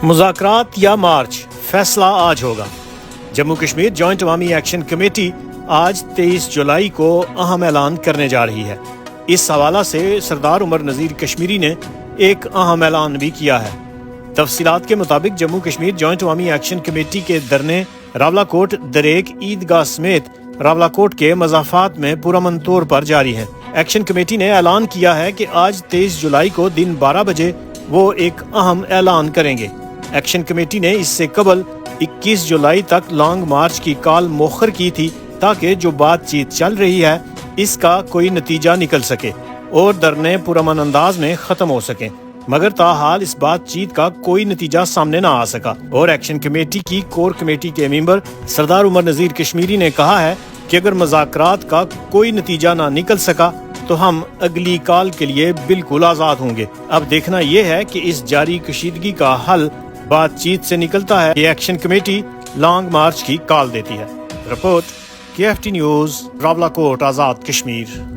مذاکرات یا مارچ، فیصلہ آج ہوگا۔ جموں کشمیر جوائنٹ عوامی ایکشن کمیٹی آج 23 جولائی کو اہم اعلان کرنے جا رہی ہے۔ اس حوالہ سے سردار عمر نذیر کشمیری نے ایک اہم اعلان بھی کیا ہے۔ تفصیلات کے مطابق جموں کشمیر جوائنٹ عوامی ایکشن کمیٹی کے دھرنے راولاکوٹ دریک عیدگاہ سمیت راولاکوٹ کے مضافات میں پرامن طور پر جاری ہیں۔ ایکشن کمیٹی نے اعلان کیا ہے کہ آج 23 جولائی کو دن 12 بجے وہ ایک اہم اعلان کریں گے۔ ایکشن کمیٹی نے اس سے قبل 21 جولائی تک لانگ مارچ کی کال مؤخر کی تھی تاکہ جو بات چیت چل رہی ہے اس کا کوئی نتیجہ نکل سکے اور دھرنے پرامن انداز میں ختم ہو سکیں، مگر تاحال اس بات چیت کا کوئی نتیجہ سامنے نہ آ سکا اور ایکشن کمیٹی کی کور کمیٹی کے ممبر سردار عمر نذیر کشمیری نے کہا ہے کہ اگر مذاکرات کا کوئی نتیجہ نہ نکل سکا تو ہم اگلی کال کے لیے بالکل آزاد ہوں گے۔ اب دیکھنا یہ ہے کہ اس جاری کشیدگی کا حل بات چیت سے نکلتا ہے کہ ایکشن کمیٹی لانگ مارچ کی کال دیتی ہے۔ Report KFT news, Rawalakot, Azad Kashmir.